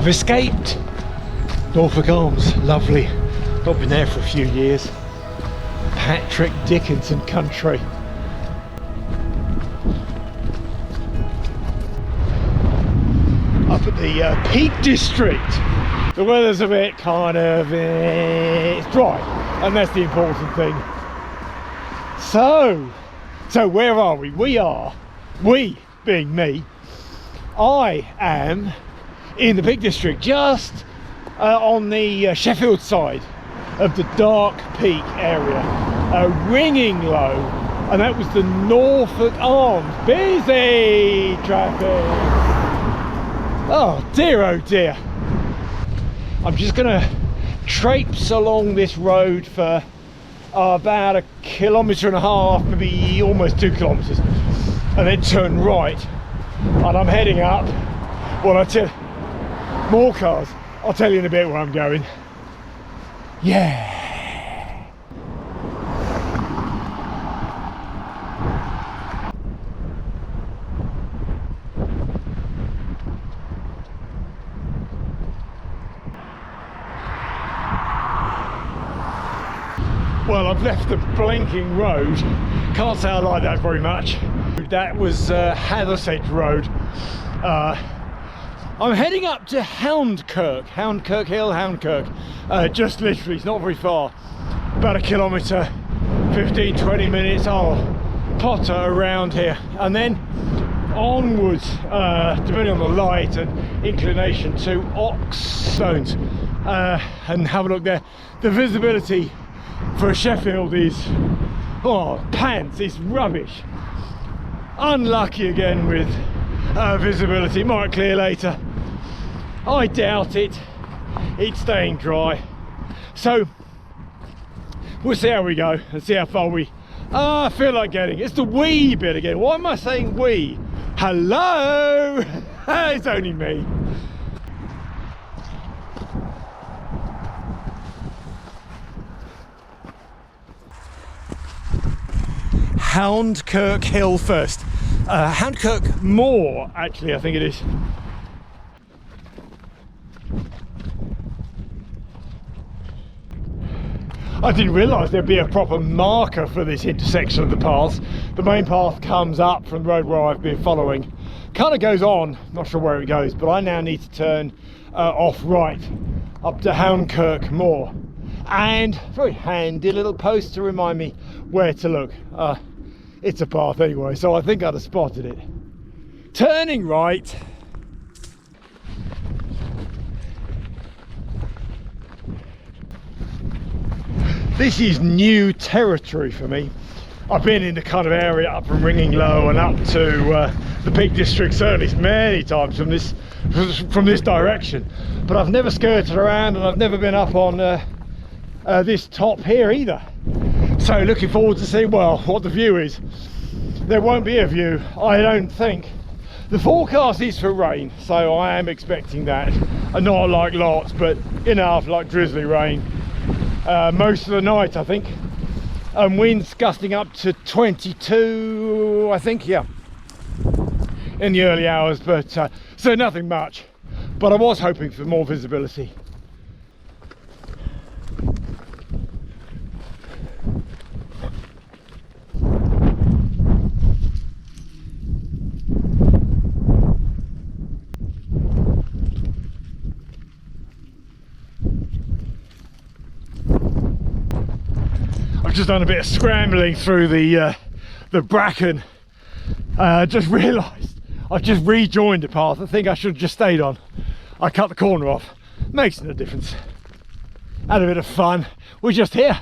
I've escaped Norfolk Arms, lovely. Not been there for a few years. Patrick Dickinson country. Up at the Peak District. The weather's a bit kind of, it's dry, and that's the important thing. So where are we? We being me, I am in the Peak District, just on the Sheffield side of the Dark Peak area, ringing low, and that was the Norfolk Arms. Busy traffic. Oh dear. I'm just gonna traipse along this road for about 1.5 kilometres, maybe almost 2 kilometres, and then turn right, and I'm heading up. Well, I tell more cars. I'll tell you in a bit where I'm going. Yeah. Well, I've left the blinking road. Can't say I like that very much. That was Hathersedge Road. I'm heading up to Houndkirk Hill. Just literally, it's not very far. About 1 kilometre, 15-20 minutes. I'll potter around here and then onwards, depending on the light and inclination, to Oxstones and have a look there. The visibility for Sheffield is, oh, pants, it's rubbish. Unlucky again with visibility. Might clear later. I doubt it. It's staying dry. So we'll see how we go and see how far we feel like getting. It's the wee bit again. Why am I saying we? Hello. It's only me. Houndkirk Hill first. Houndkirk Moor, actually, I think it is. I didn't realise there'd be a proper marker for this intersection of the paths. The main path comes up from the road where I've been following. Kind of goes on, not sure where it goes, but I now need to turn off right up to Houndkirk Moor. And very handy little post to remind me where to look. It's a path anyway, so I think I'd have spotted it. Turning right. This is new territory for me. I've been in the kind of area up from Ringing Low and up to the Peak District certainly many times from this direction, but I've never skirted around, and I've never been up on this top here either. So looking forward to see, well, what the view is. There won't be a view, I don't think. The forecast is for rain, so I am expecting that, and not like lots, but enough, like drizzly rain. Most of the night, I think, and winds gusting up to 22, I think, yeah, in the early hours, but so nothing much, but I was hoping for more visibility. I've just done a bit of scrambling through the bracken. Just realised I've just rejoined the path. I think I should have just stayed on. I cut the corner off. Makes no difference. Had a bit of fun. We're just here.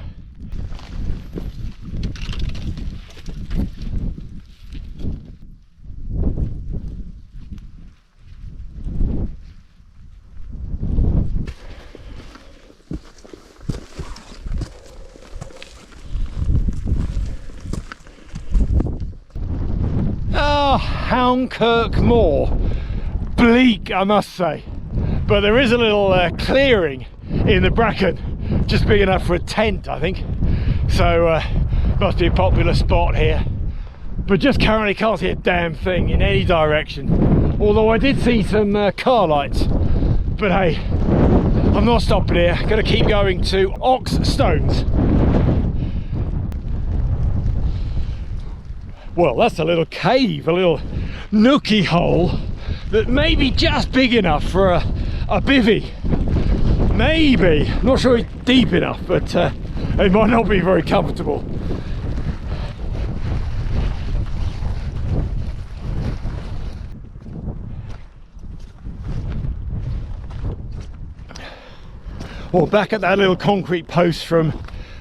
Houndkirk Moor. Bleak, I must say, but there is a little clearing in the bracken, just big enough for a tent, I think. So must be a popular spot here, but just currently can't see a damn thing in any direction. Although I did see some car lights, but hey, I'm not stopping here. Gonna keep going to Ox Stones. Well, that's a little cave, a little nookie hole that may be just big enough for a bivvy. Maybe. I'm not sure it's deep enough, but it might not be very comfortable. Well, back at that little concrete post from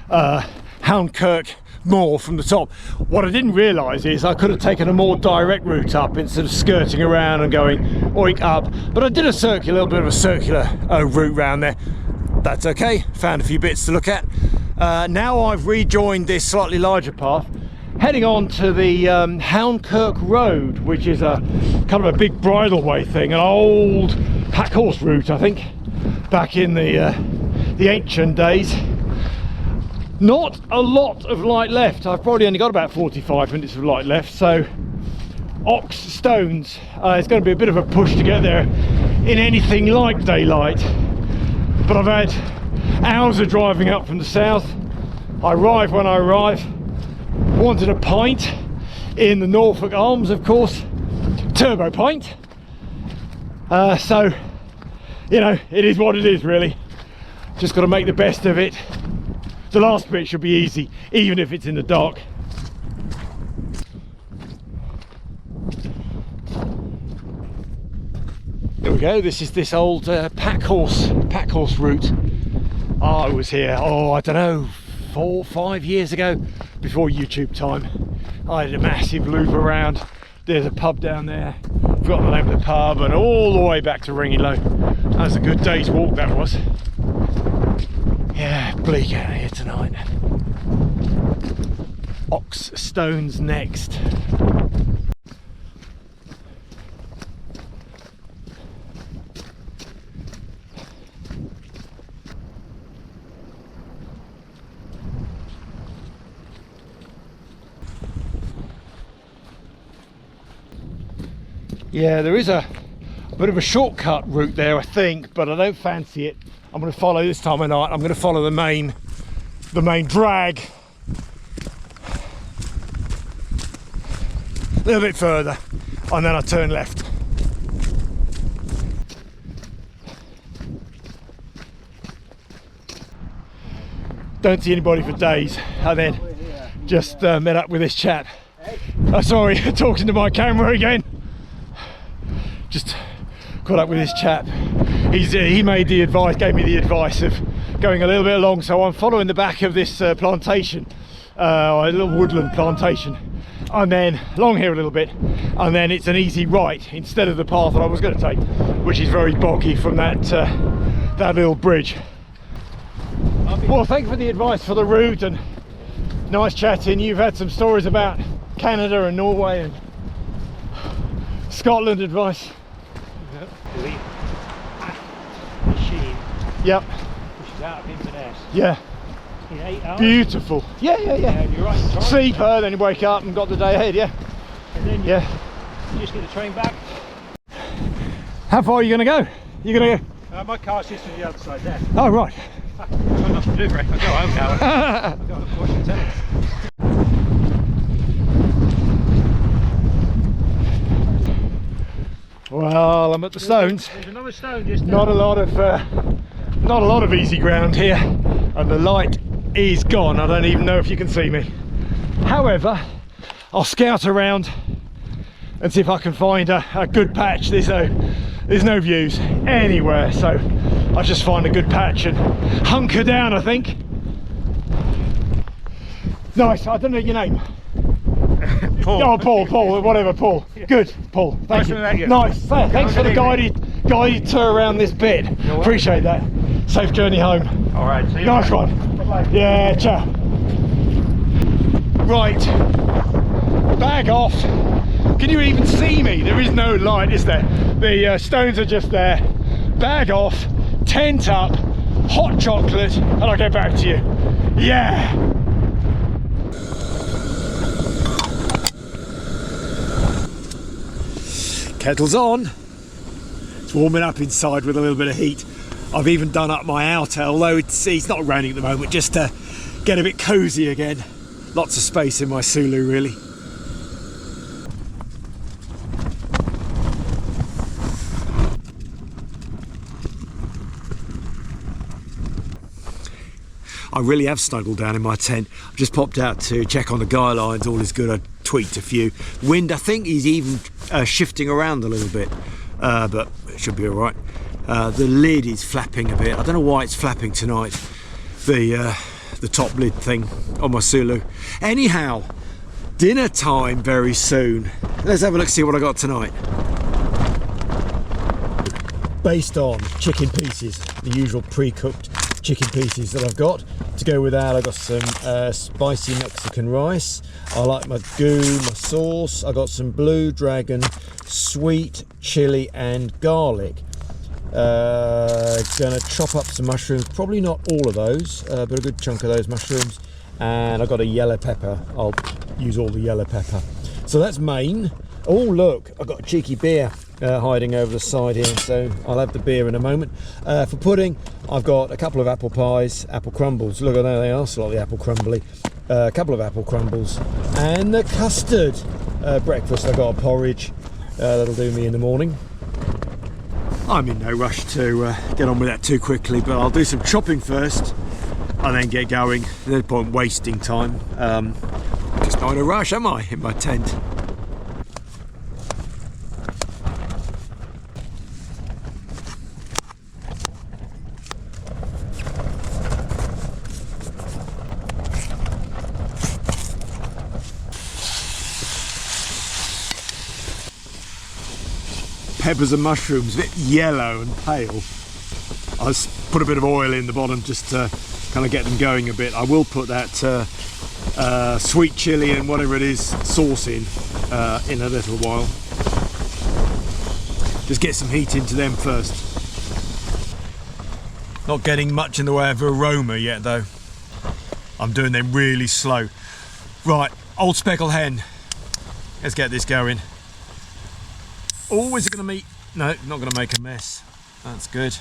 Houndkirk Moor from the top, what I didn't realise is I could have taken a more direct route up instead of skirting around and going oink up, but I did a little bit of a circular route round there. That's okay, found a few bits to look at. Now I've rejoined this slightly larger path, heading on to the Houndkirk Road, which is a kind of a big bridleway thing, an old pack horse route, I think, back in the ancient days. Not a lot of light left. I've probably only got about 45 minutes of light left, so Ox Stones, it's going to be a bit of a push to get there in anything like daylight, but I've had hours of driving up from the south. I arrive when I arrive. Wanted a pint in the Norfolk Arms, of course, turbo pint, so you know, it is what it is really. Just got to make the best of it. The last bit should be easy, even if it's in the dark. Here we go. This is this old pack horse route. I was here, oh, I don't know, 4 or 5 years ago, before YouTube time. I had a massive loop around. There's a pub down there. Forgot the name of the pub, and all the way back to Ringylow. That was a good day's walk, that was. Yeah, bleak out here tonight. Ox Stones next. Yeah, there is a bit of a shortcut route there, I think, but I don't fancy it. I'm going to follow this time of night. I'm going to follow the main drag a little bit further, and then I turn left. Don't see anybody for days, and then just met up with this chap. Sorry, talking to my camera again. Just caught up with this chap. He made the advice, gave me the advice of going a little bit along, so I'm following the back of this plantation, a little woodland plantation, and then along here a little bit, and then it's an easy right instead of the path that I was going to take, which is very boggy from that little bridge. Well, thank you for the advice for the route, and nice chatting. You've had some stories about Canada and Norway and Scotland advice. Machine. Yep. Pushes out of Inverness. Yeah. In 8 hours. Beautiful. Yeah. You're right. Sleep her, then you wake up and got the day ahead. Yeah. And then you just get the train back. How far are you going to go? You're going to go? My car's just on the other side there. Oh right. I've got nothing to do, Rick. I'll go home now. I've got to watch the tennis. Well, I'm at the Stones. There's another stone just not a lot of easy ground here, and the light is gone. I don't even know if you can see me. However, I'll scout around and see if I can find a good patch. There's no views anywhere, so I'll just find a good patch and hunker down, I think. Nice. I don't know your name. Paul. Oh, Paul, whatever, Paul. Good, Paul. Thank you. Nice. Thanks for the guided tour around this bit. Appreciate that. Safe journey home. All right. See you. Nice one. Yeah, ciao. Right. Bag off. Can you even see me? There is no light, is there? The stones are just there. Bag off. Tent up. Hot chocolate, and I'll get back to you. Yeah. Kettle's on. It's warming up inside with a little bit of heat. I've even done up my outer, although it's not raining at the moment, just to get a bit cosy again. Lots of space in my Soulo, really. I really have snuggled down in my tent. I've just popped out to check on the guy lines, all is good. I tweaked a few. Wind, I think, is even shifting around a little bit, but it should be all right. The lid is flapping a bit. I don't know why it's flapping tonight, the top lid thing on my Soulo. Anyhow, dinner time very soon. Let's have a look, see what I got tonight. Based on chicken pieces, the usual pre-cooked chicken pieces that I've got. To go with that, I've got some spicy Mexican rice. I like my goo, my sauce. I got some Blue Dragon sweet chili and garlic. Gonna chop up some mushrooms, probably not all of those, but a good chunk of those mushrooms. And I've got a yellow pepper. I'll use all the yellow pepper. So that's main. Oh look, I've got a cheeky beer hiding over the side here, so I'll have the beer in a moment. For pudding, I've got a couple of apple pies, apple crumbles. Look, there they are, slightly apple crumbly. A couple of apple crumbles and the custard. Breakfast, I've got a porridge. That'll do me in the morning. I'm in no rush to get on with that too quickly, but I'll do some chopping first and then get going. There's no point wasting time. Just not in a rush, am I, in my tent? Peppers and mushrooms, a bit yellow and pale. I'll just put a bit of oil in the bottom just to kind of get them going a bit. I will put that sweet chili and whatever it is sauce in a little while. Just get some heat into them first. Not getting much in the way of aroma yet though. I'm doing them really slow. Right, old speckled hen. Let's get this going. Oh, is it going to meet? No, not going to make a mess. That's good.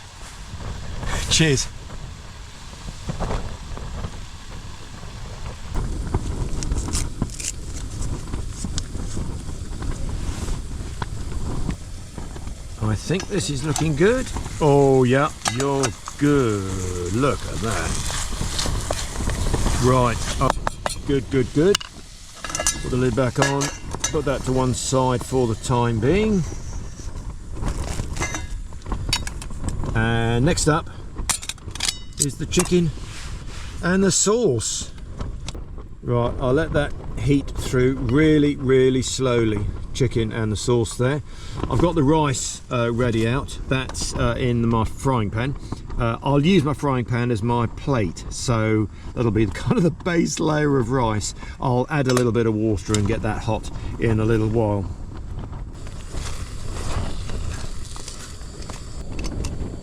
Cheers. I think this is looking good. Oh yeah, you're good. Look at that. Right. Oh, good. Put the lid back on. Put that to one side for the time being. And next up is the chicken and the sauce. Right, I'll let that heat through really slowly. Chicken and the sauce there. I've got the rice ready out. That's in my frying pan. I'll use my frying pan as my plate, so that'll be kind of the base layer of rice. I'll add a little bit of water and get that hot in a little while.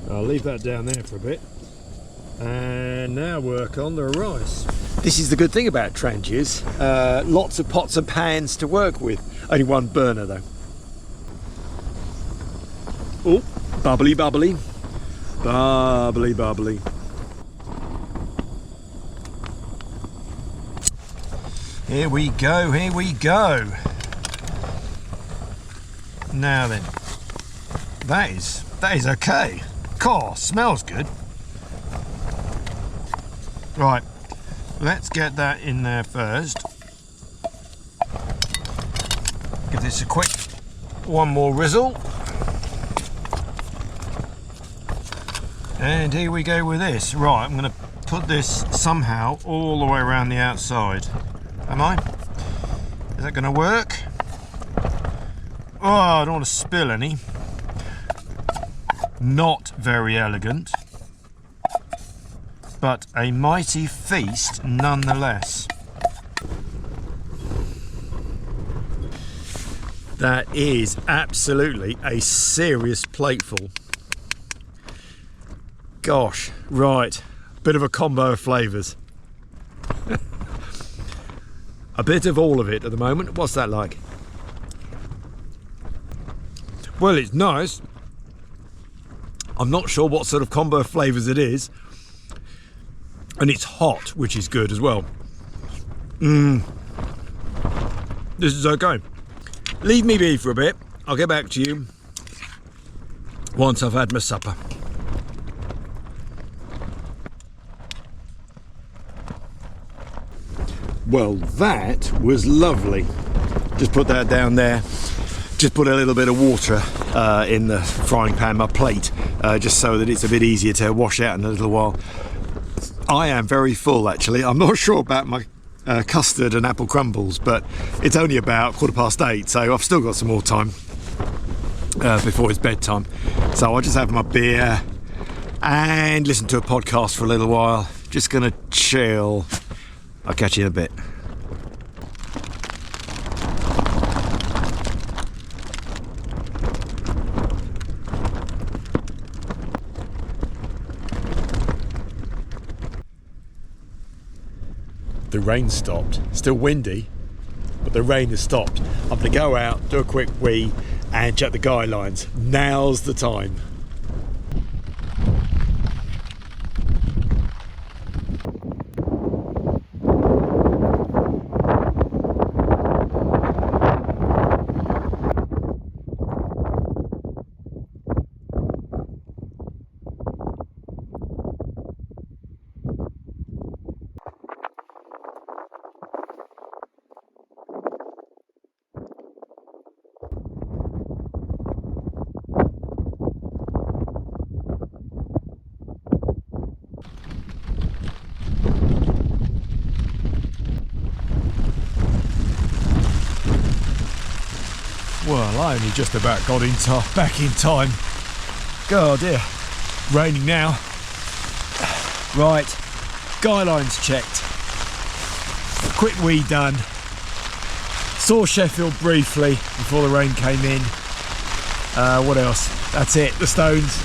I'll leave that down there for a bit and now work on the rice. This is the good thing about trenches, lots of pots and pans to work with. Only one burner though. Oh, bubbly. Here we go. Now then, that is okay. God, smells good. Right, let's get that in there first. Give this a quick one more rizzle. And here we go with this. Right, I'm going to put this somehow all the way around the outside. Am I? Is that going to work? Oh, I don't want to spill any. Not very elegant, but a mighty feast nonetheless. That is absolutely a serious plateful. Gosh, right, bit of a combo of flavours. A bit of all of it at the moment. What's that like? Well, it's nice. I'm not sure what sort of combo of flavours it is. And it's hot, which is good as well. This is okay. Leave me be for a bit. I'll get back to you once I've had my supper. Well, that was lovely. Just put that down there. Just put a little bit of water in the frying pan, my plate, just so that it's a bit easier to wash out in a little while. I am very full, actually. I'm not sure about my custard and apple crumbles, but it's only about 8:15, so I've still got some more time before it's bedtime. So I'll just have my beer and listen to a podcast for a little while. Just gonna chill. I'll catch you in a bit. The rain stopped. Still windy, but the rain has stopped. I'm gonna go out, do a quick wee and check the guy lines. Now's the time. Well, I only just about got back in time. God dear, raining now. Right, guy lines checked. Quick wee done. Saw Sheffield briefly before the rain came in. What else? That's it, the stones.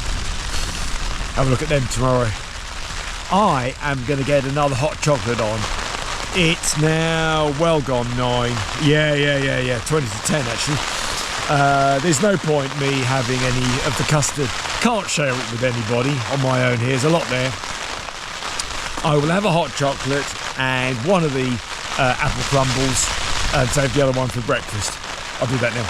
Have a look at them tomorrow. I am going to get another hot chocolate on. It's now well gone 9. Yeah, 20 to 10 actually. There's no point me having any of the custard. Can't share it with anybody on my own here. There's a lot there. I will have a hot chocolate and one of the apple crumbles and save the other one for breakfast. I'll do that now.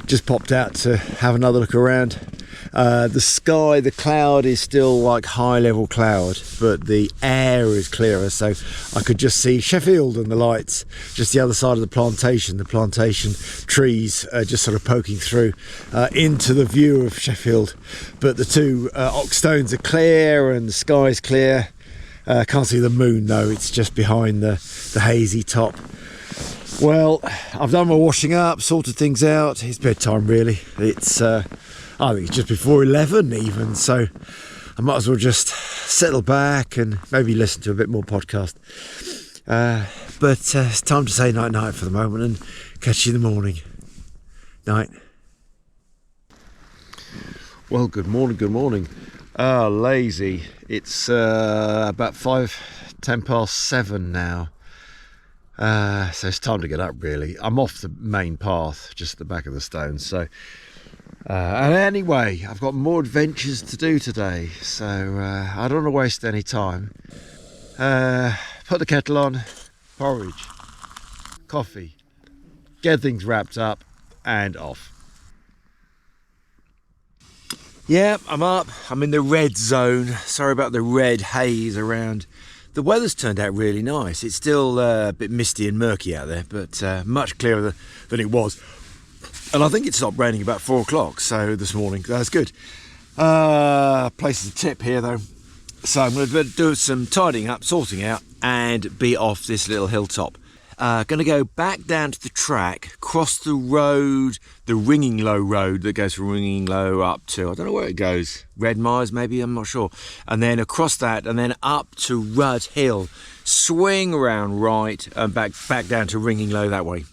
Just popped out to have another look around. The sky, the cloud is still like high level cloud, but the air is clearer, so I could just see Sheffield and the lights just the other side of the plantation trees just sort of poking through into the view of Sheffield. But the two ox stones are clear and the sky's clear. Can't see the moon though, it's just behind the hazy top. Well, I've done my washing up, sorted things out. It's bedtime really. It's I think it's just before 11 even, so I might as well just settle back and maybe listen to a bit more podcast. But it's time to say night-night for the moment and catch you in the morning. Night. Well, good morning. Lazy. It's about 10 past 7 now. So it's time to get up really. I'm off the main path, just at the back of the stones, so and anyway, I've got more adventures to do today, so I don't want to waste any time. Put the kettle on, porridge, coffee, get things wrapped up and off. Yeah, I'm up. I'm in the red zone. Sorry about the red haze around. The weather's turned out really nice. It's still a bit misty and murky out there, but much clearer than it was. And I think it stopped raining about 4 o'clock, so this morning. That's good. Place is a tip here though. So I'm going to do some tidying up, sorting out, and be off this little hilltop. Going to go back down to the track, cross the road, the Ringing Low road that goes from Ringing Low up to, I don't know where it goes, Red Mires maybe, I'm not sure. And then across that, and then up to Rud Hill, swing around right, and back down to Ringing Low that way.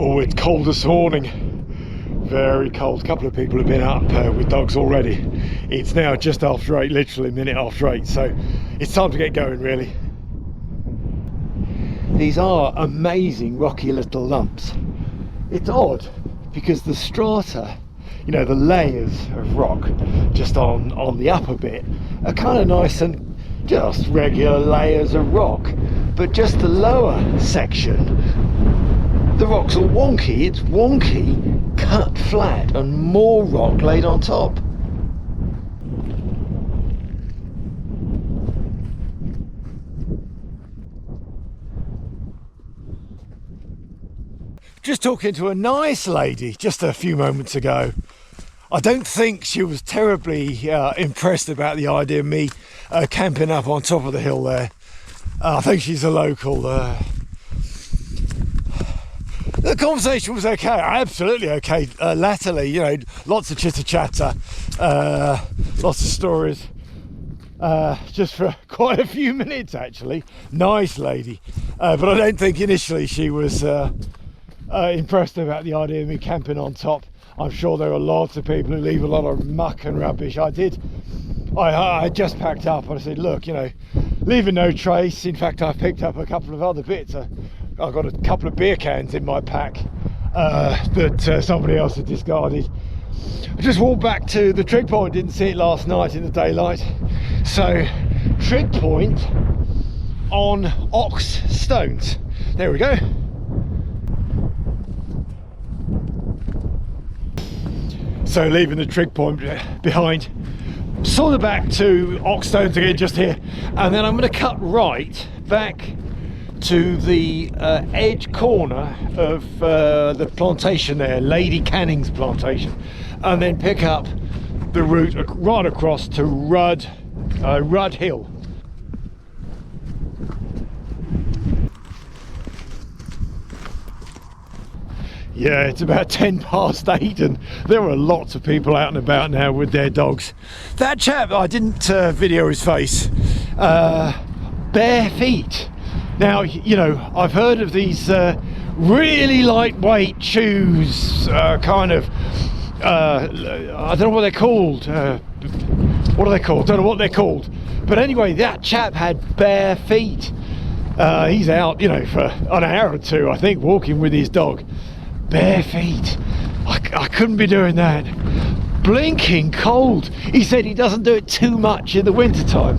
Oh, it's cold this morning. Very cold. A couple of people have been up with dogs already. It's now just after 8, literally a minute after 8, so it's time to get going really. These are amazing rocky little lumps. It's odd because the strata, you know, the layers of rock just on the upper bit are kind of nice and just regular layers of rock, but just the lower section, the rock's all wonky. It's wonky, cut flat, and more rock laid on top. Just talking to a nice lady just a few moments ago. I don't think she was terribly impressed about the idea of me camping up on top of the hill there. I think she's a local. The conversation was okay, absolutely okay. Latterly, you know, lots of chitter chatter, lots of stories, just for quite a few minutes actually. Nice lady, but I don't think initially she was impressed about the idea of me camping on top. I'm sure there are lots of people who leave a lot of muck and rubbish. I just packed up and I said, look, you know, leaving no trace. In fact, I've picked up a couple of other bits. I've got a couple of beer cans in my pack that somebody else had discarded. I just walked back to the trig point, didn't see it last night in the daylight. So, trig point on ox stones. There we go. So leaving the trig point behind, sort of back to ox stones again just here, and then I'm going to cut right back to the edge corner of the plantation there, Lady Canning's plantation, and then pick up the route right across to Rud Hill. Yeah, it's about 10 past 8 and there are lots of people out and about now with their dogs. That chap, I didn't video his face, bare feet. Now, you know, I've heard of these really lightweight shoes, kind of, I don't know what they're called. What are they called? Don't know what they're called. But anyway, that chap had bare feet. He's out, you know, for an hour or two, I think, walking with his dog. Bare feet. I couldn't be doing that. Blinking cold. He said he doesn't do it too much in the winter time.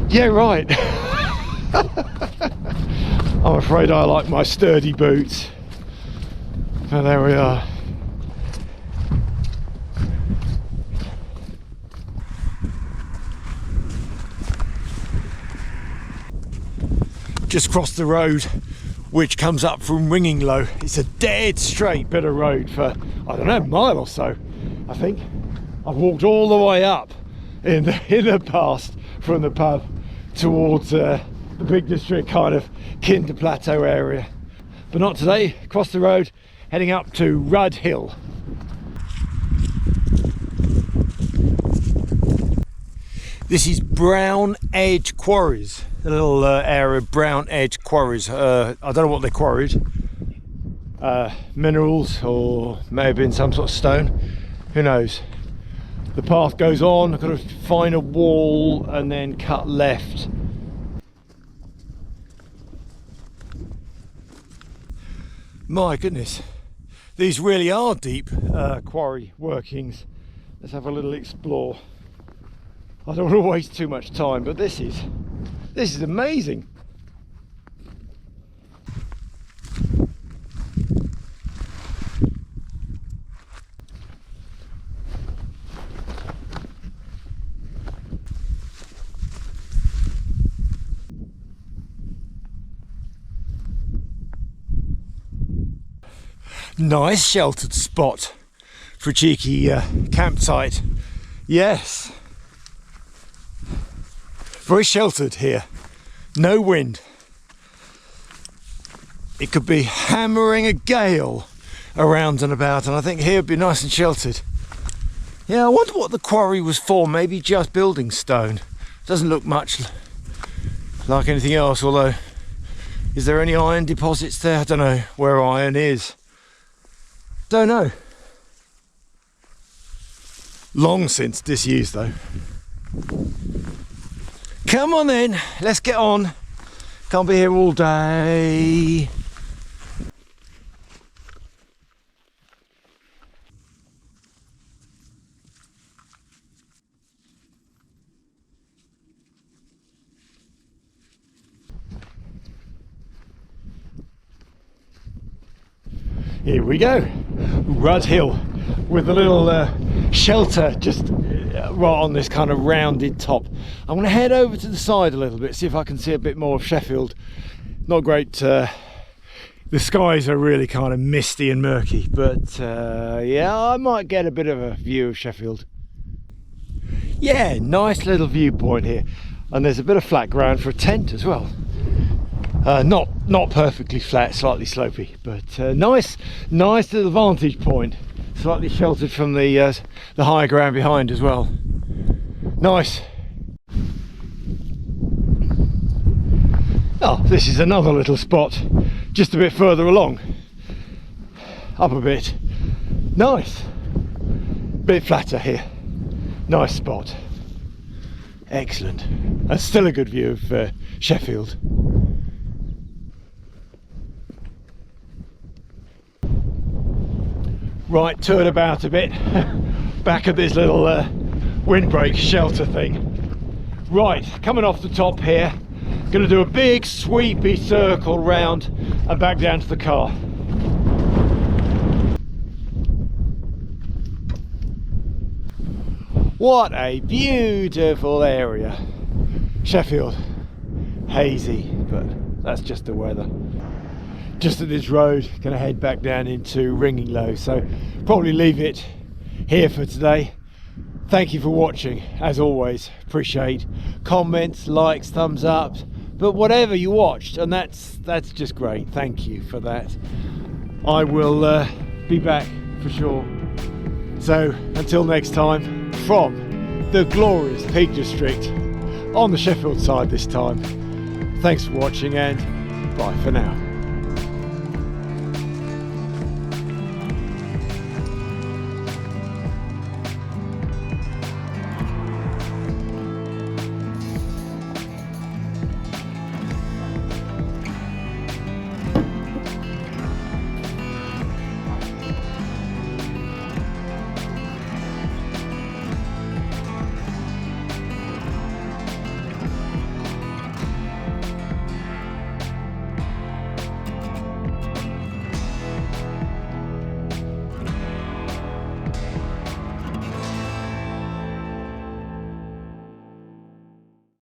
Yeah, right. I'm afraid I like my sturdy boots. So there we are. Just crossed the road which comes up from Ringinglow. It's a dead straight bit of road for, I don't know, a mile or so, I think. I've walked all the way up in the past from the pub towards the Big District, kind of Kinder Plateau area. But not today. Across the road, heading up to Rud Hill. This is Brown Edge Quarries, a little area of Brown Edge Quarries. I don't know what they quarried. Minerals, or may have been some sort of stone. Who knows? The path goes on. I've got to find a wall and then cut left. My goodness, these really are deep quarry workings. Let's have a little explore. I don't want to waste too much time, but this is amazing. Nice sheltered spot for a cheeky campsite. Yes. Very sheltered here. No wind. It could be hammering a gale around and about, and I think here would be nice and sheltered. Yeah, I wonder what the quarry was for. Maybe just building stone. Doesn't look much like anything else, although is there any iron deposits there? I don't know where iron is. don't know. Long since disused though. Come on then, let's get on. Can't be here all day. Here we go, Rud Hill with a little shelter just right on this kind of rounded top. I'm going to head over to the side a little bit, see if I can see a bit more of Sheffield. Not great, the skies are really kind of misty and murky, but yeah, I might get a bit of a view of Sheffield. Yeah, nice little viewpoint here, and there's a bit of flat ground for a tent as well. Not perfectly flat, slightly slopey, but nice little vantage point, slightly sheltered from the higher ground behind as well. Nice. Oh, this is another little spot, just a bit further along, up a bit. Nice, bit flatter here. Nice spot. Excellent, and still a good view of Sheffield. Right, toured about a bit, back at this little windbreak shelter thing. Right, coming off the top here, going to do a big sweepy circle round and back down to the car. What a beautiful area. Sheffield, hazy, but that's just the weather. Just at this road, going to head back down into Ringing Low, so probably leave it here for today. Thank you for watching, as always. Appreciate comments, likes, thumbs up, but whatever you watched, and that's just great. Thank you for that. I will be back for sure. So until next time, from the glorious Peak District on the Sheffield side this time, thanks for watching and bye for now.